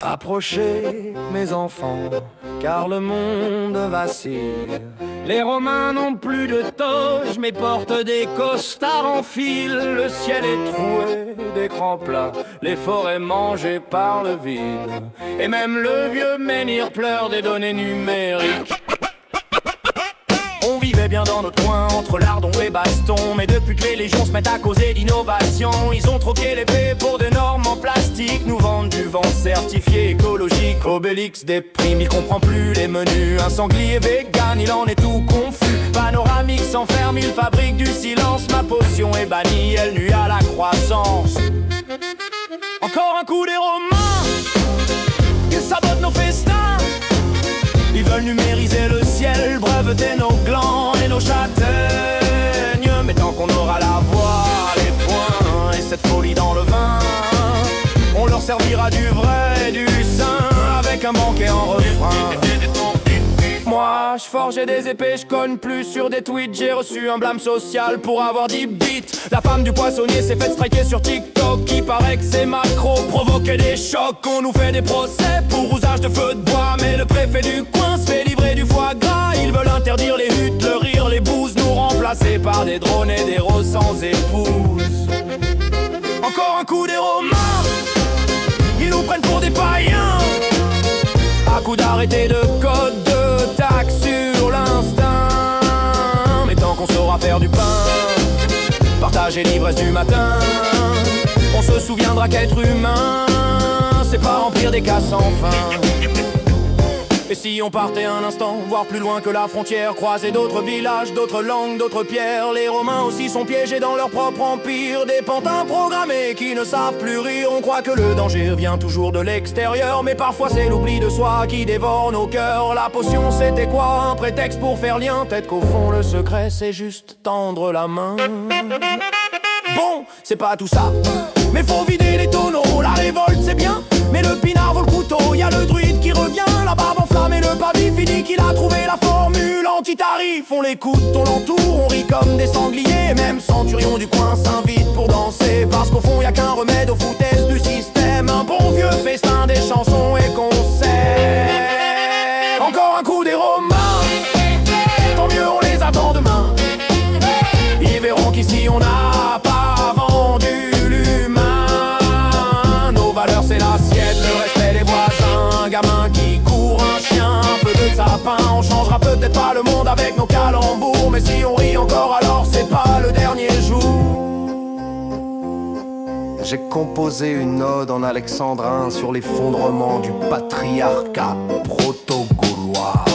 Approchez mes enfants, car le monde vacille. Les Romains n'ont plus de toge, mais portent des costards en fil. Le ciel est troué d'écrans plats, les forêts mangées par le vide. Et même le vieux menhir pleure des données numériques. On vivait bien dans notre coin, entre lardons et bastons. Mais depuis que les légions se mettent à causer d'innovation, ils ont troqué l'épée pour des normes en plastique. Nous vendent du vent certifié écologique. Obélix déprime, il comprend plus les menus. Un sanglier vegan, il en est tout confus. Panoramique s'enferme, il fabrique du silence. Ma potion est bannie, elle nuit à la croissance. Encore un coup des Romains, ils sabotent nos festins. Ils veulent numériser le ciel, breveter nos glands et nos châtaignes. Mais tant qu'on aura la voix, les poings et cette folie dans le vin, on leur servira du vrai, du sain, avec un banquet en refrain. Moi, je forgeais des épées, je cogne plus sur des tweets. J'ai reçu un blâme social pour avoir 10 bits. La femme du poissonnier s'est faite striker sur TikTok. Il paraît que c'est macro, provoquer des chocs. On nous fait des procès pour usage de feu de bois. Mais le préfet du coin se fait livrer du foie gras. Ils veulent interdire les huttes, le rire, les bouses, nous remplacer par des drones et des roses sans épouse. Encore un coup des Romains, ils nous prennent pour des païens. À coup d'arrêter de code, de taxe sur l'instinct. Mais tant qu'on saura faire du pain, partager l'ivresse du matin, on se souviendra qu'être humain, c'est pas remplir des cases sans fin. Et si on partait un instant, voir plus loin que la frontière, croiser d'autres villages, d'autres langues, d'autres pierres. Les Romains aussi sont piégés dans leur propre empire. Des pantins programmés qui ne savent plus rire. On croit que le danger vient toujours de l'extérieur, mais parfois c'est l'oubli de soi qui dévore nos cœurs. La potion c'était quoi? Un prétexte pour faire lien? Peut-être qu'au fond le secret c'est juste tendre la main. Bon, c'est pas tout ça, mais faut vider les tonneaux. La révolte c'est bien, mais le pinard vaut le couteau. Y'a le druide qui revient, la barbe enflammée, le pavé fini, qu'il a trouvé la formule anti-tarif. On l'écoute, on l'entoure, on rit comme des sangliers. Même Centurion du coin s'invite pour danser, parce qu'au fond y'a qu'un remède aux foutaises du système. Un bon vieux festin, des chansons et concerts. Encore un coup des Romains, tant mieux on les attend demain. Ils verront qu'ici on n'a pas vendu l'humain. Nos valeurs c'est l'assiette, le respect des voisins. Un gamin qui court, un chien, un peu de sapin. On changera peut-être pas le monde avec nos calembours, mais si on rit encore alors c'est pas le dernier jour. J'ai composé une ode en alexandrin sur l'effondrement du patriarcat proto-gaulois.